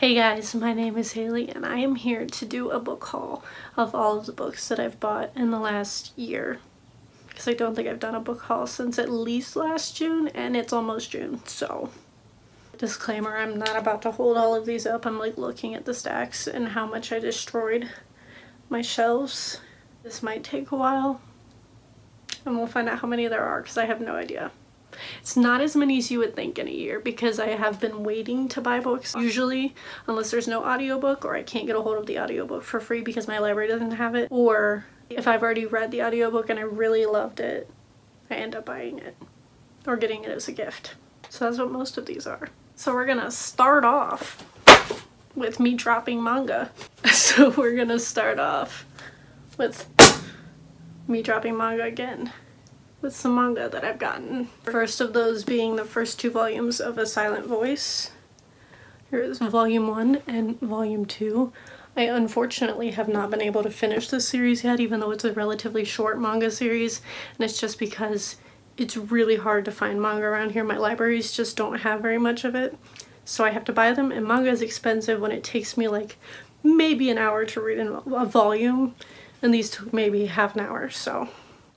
Hey guys, my name is Haley and I am here to do a book haul of all of the books that I've bought in the last year. Because I don't think I've done a book haul since at least last June, and it's almost June, so. Disclaimer, I'm not about to hold all of these up. I'm like looking at the stacks and how much I destroyed my shelves. This might take a while and we'll find out how many there are because I have no idea. It's not as many as you would think in a year because I have been waiting to buy books. Usually, unless there's no audiobook or I can't get a hold of the audiobook for free because my library doesn't have it, or if I've already read the audiobook and I really loved it, I end up buying it or getting it as a gift. So that's what most of these are. So we're gonna start off with me dropping manga. So we're gonna start off with me dropping manga again, with some manga that I've gotten. First of those being the first two volumes of A Silent Voice. Here's volume 1 and volume 2. I unfortunately have not been able to finish this series yet, even though it's a relatively short manga series, and it's just because it's really hard to find manga around here. My libraries just don't have very much of it, so I have to buy them, and manga is expensive when it takes me like maybe an hour to read a volume, and these took maybe half an hour, so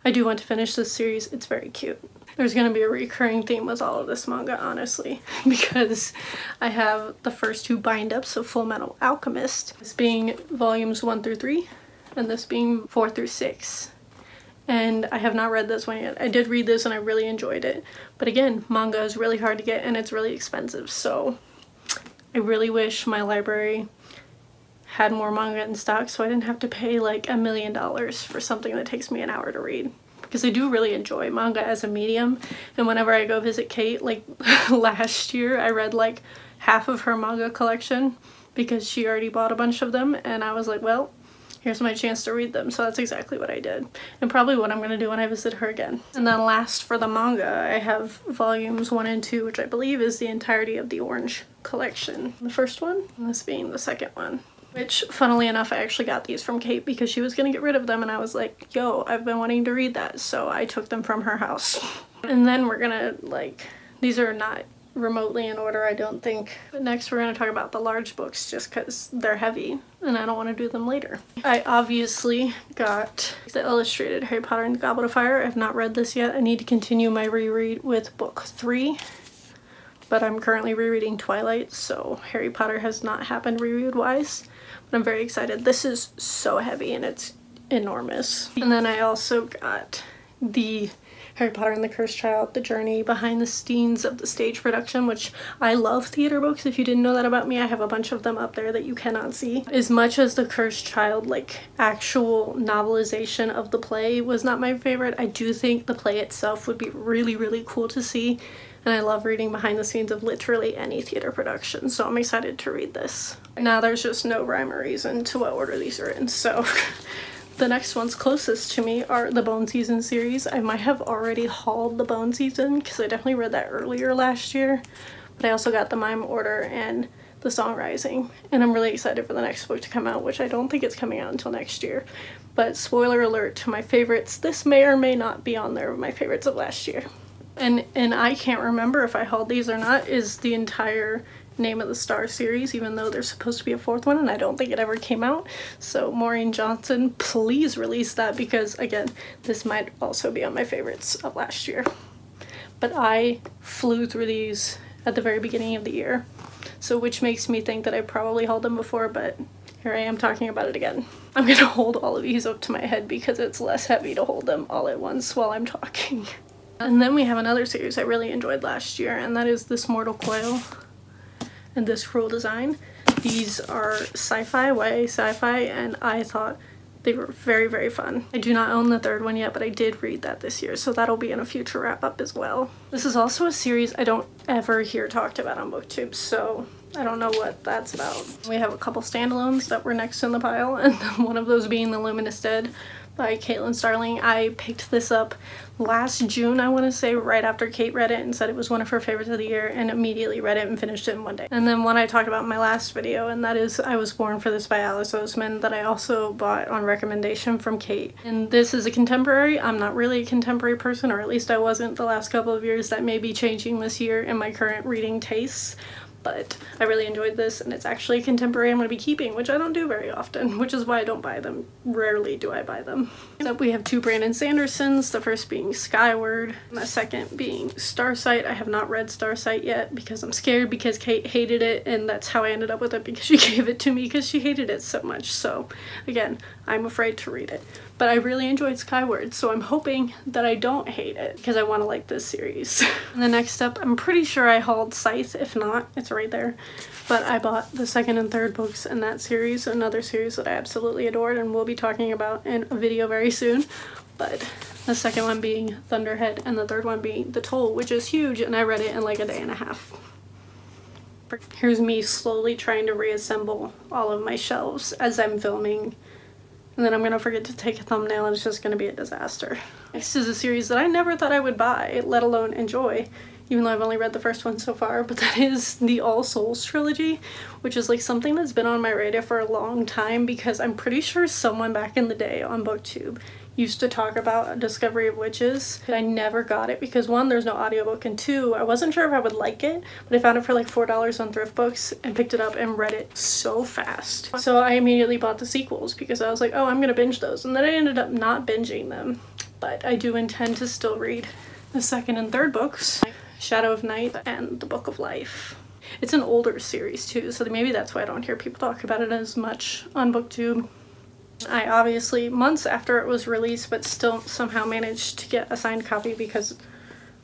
I do want to finish this series. It's very cute. There's going to be a recurring theme with all of this manga, honestly, because I have the first two bind-ups of Full Metal Alchemist, this being volumes 1 through 3, and this being 4 through 6. And I have not read this one yet. I did read this and I really enjoyed it. But again, manga is really hard to get and it's really expensive, so I really wish my library had more manga in stock so I didn't have to pay like $1 million for something that takes me an hour to read. Because I do really enjoy manga as a medium, and whenever I go visit Kate, like last year, I read like half of her manga collection because she already bought a bunch of them, and I was like, well, here's my chance to read them, so that's exactly what I did. And probably what I'm going to do when I visit her again. And then last for the manga, I have volumes 1 and 2, which I believe is the entirety of the Orange collection. The first one, and this being the second one. Which, funnily enough, I actually got these from Kate because she was gonna get rid of them, and I was like, yo, I've been wanting to read that, so I took them from her house. And then we're gonna, like, these are not remotely in order, I don't think. But next we're gonna talk about the large books just because they're heavy and I don't want to do them later. I obviously got the illustrated Harry Potter and the Goblet of Fire. I've not read this yet. I need to continue my reread with book 3. But I'm currently rereading Twilight, so Harry Potter has not happened reread-wise. But I'm very excited. This is so heavy and it's enormous. And then I also got the Harry Potter and the Cursed Child, The Journey Behind the Scenes of the Stage Production, which I love theater books. If you didn't know that about me, I have a bunch of them up there that you cannot see. As much as the Cursed Child, like, actual novelization of the play was not my favorite, I do think the play itself would be really, really cool to see. And I love reading behind the scenes of literally any theater production, so I'm excited to read this. Now there's just no rhyme or reason to what order these are in, so the next ones closest to me are the Bone Season series. I might have already hauled the Bone Season because I definitely read that earlier last year, but I also got the Mime Order and the Song Rising, and I'm really excited for the next book to come out, which I don't think it's coming out until next year. But spoiler alert to my favorites, this may or may not be on there with my favorites of last year. And I can't remember if I hauled these or not, is the entire Name of the Star series, even though there's supposed to be a 4th one and I don't think it ever came out. So Maureen Johnson, please release that because, again, this might also be on my favorites of last year. But I flew through these at the very beginning of the year, so which makes me think that I probably hauled them before, but here I am talking about it again. I'm gonna hold all of these up to my head because it's less heavy to hold them all at once while I'm talking. And then we have another series I really enjoyed last year, and that is This Mortal Coil and This Cruel Design. These are sci-fi, YA sci-fi, and I thought they were very, very fun. I do not own the 3rd one yet, but I did read that this year, so that'll be in a future wrap-up as well. This is also a series I don't ever hear talked about on BookTube, so I don't know what that's about. We have a couple standalones that were next in the pile, and then one of those being The Luminous Dead by Caitlin Starling. I picked this up last June, I want to say, right after Kate read it and said it was one of her favorites of the year, and immediately read it and finished it in one day. And then one I talked about in my last video, and that is I Was Born for This by Alice Oseman, that I also bought on recommendation from Kate. And this is a contemporary. I'm not really a contemporary person, or at least I wasn't the last couple of years. That may be changing this year in my current reading tastes. but I really enjoyed this, and it's actually a contemporary I'm going to be keeping, which I don't do very often, which is why I don't buy them. Rarely do I buy them. Next up we have two Brandon Sandersons, the first being Skyward, and the second being Starsight. I have not read Starsight yet because I'm scared, because Kate hated it, and that's how I ended up with it, because she gave it to me because she hated it so much. So again, I'm afraid to read it. But I really enjoyed Skyward, so I'm hoping that I don't hate it because I want to like this series. And the next up, I'm pretty sure I hauled Scythe. If not, it's right there. But I bought the second and third books in that series, another series that I absolutely adored and will be talking about in a video very soon. But the second one being Thunderhead and the third one being The Toll, which is huge, and I read it in like a day and a half. Here's me slowly trying to reassemble all of my shelves as I'm filming. And then I'm gonna forget to take a thumbnail and it's just gonna be a disaster. Next is a series that I never thought I would buy, let alone enjoy, even though I've only read the first one so far, but that is the All Souls trilogy, which is like something that's been on my radar for a long time because I'm pretty sure someone back in the day on BookTube used to talk about Discovery of Witches. I never got it because one, there's no audiobook, and two, I wasn't sure if I would like it, but I found it for like $4 on Thrift Books and picked it up and read it so fast. So I immediately bought the sequels because I was like, oh, I'm gonna binge those, and then I ended up not binging them. But I do intend to still read the second and third books, Shadow of Night and The Book of Life. It's an older series too, so maybe that's why I don't hear people talk about it as much on BookTube. I obviously, months after it was released, but still somehow managed to get a signed copy because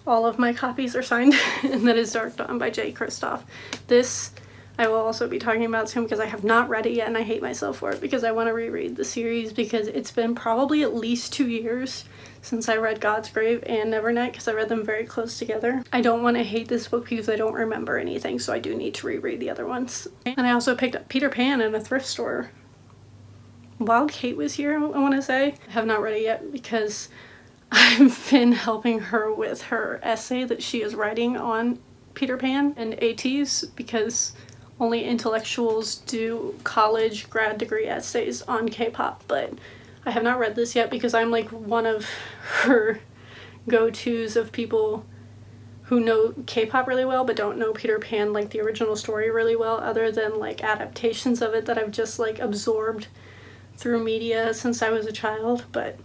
all of my copies are signed, and that is Dark Dawn by Jay Kristoff. This I will also be talking about soon because I have not read it yet, and I hate myself for it because I want to reread the series because it's been probably at least 2 years since I read God's Grave and Nevernight because I read them very close together. I don't want to hate this book because I don't remember anything, so I do need to reread the other ones. And I also picked up Peter Pan in a thrift store while Kate was here, I want to say. I have not read it yet because I've been helping her with her essay that she is writing on Peter Pan and ATs because only intellectuals do college grad degree essays on K-pop, but I have not read this yet because I'm like one of her go-tos of people who know K-pop really well but don't know Peter Pan, like the original story, really well, other than like adaptations of it that I've just like absorbed through media since I was a child. But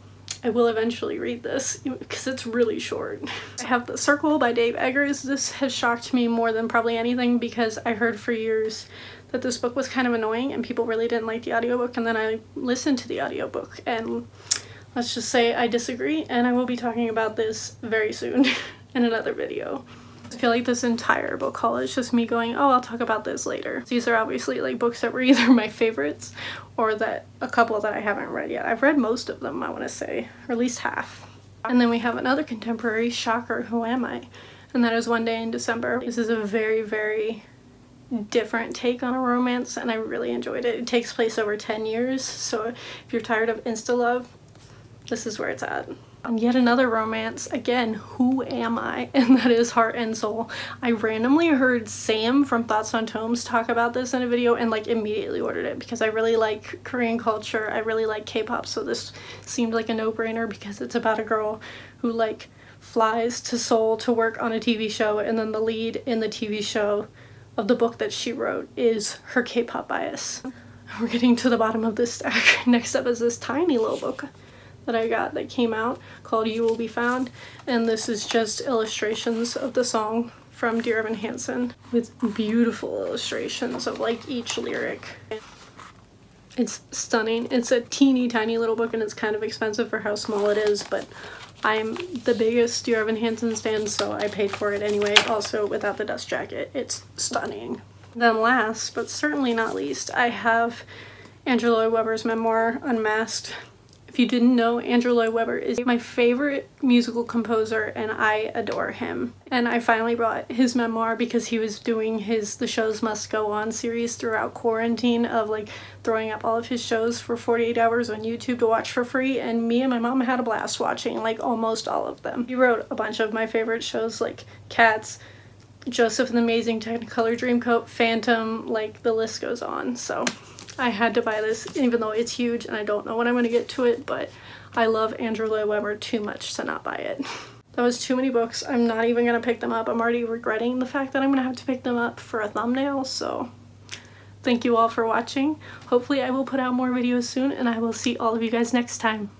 I will eventually read this because it's really short. I have The Circle by Dave Eggers. This has shocked me more than probably anything because I heard for years that this book was kind of annoying and people really didn't like the audiobook, and then I listened to the audiobook and let's just say I disagree, and I will be talking about this very soon in another video. I feel like this entire book haul is just me going, oh, I'll talk about this later. These are obviously like books that were either my favorites or that a couple that I haven't read yet. I've read most of them, I want to say, or at least half. And then we have another contemporary, shocker, Who Am I? And that is One Day in December. This is a very, very different take on a romance, and I really enjoyed it. It takes place over 10 years, so if you're tired of insta-love, this is where it's at. And yet another romance, again, Who Am I? And that is Heart and Soul. I randomly heard Sam from Thoughts on Tomes talk about this in a video and like immediately ordered it because I really like Korean culture, I really like K-pop, so this seemed like a no-brainer because it's about a girl who like flies to Seoul to work on a TV show, and then the lead in the TV show of the book that she wrote is her K-pop bias. We're getting to the bottom of this stack. Next up is this tiny little book that I got that came out called You Will Be Found, and this is just illustrations of the song from Dear Evan Hansen with beautiful illustrations of like each lyric. It's stunning. It's a teeny tiny little book and it's kind of expensive for how small it is, but I'm the biggest Dear Evan Hansen stan, so I paid for it anyway. Also without the dust jacket. It's stunning. Then last but certainly not least, I have Andrew Lloyd Webber's memoir, Unmasked. If you didn't know, Andrew Lloyd Webber is my favorite musical composer and I adore him. And I finally bought his memoir because he was doing his The Shows Must Go On series throughout quarantine of like throwing up all of his shows for 48 hours on YouTube to watch for free, and me and my mom had a blast watching like almost all of them. He wrote a bunch of my favorite shows like Cats, Joseph and the Amazing Technicolor Dreamcoat, Phantom, like the list goes on. So I had to buy this even though it's huge and I don't know when I'm going to get to it, but I love Andrew Lloyd Webber too much to not buy it. That was too many books. I'm not even gonna pick them up. I'm already regretting the fact that I'm gonna have to pick them up for a thumbnail, so thank you all for watching. Hopefully I will put out more videos soon, and I will see all of you guys next time.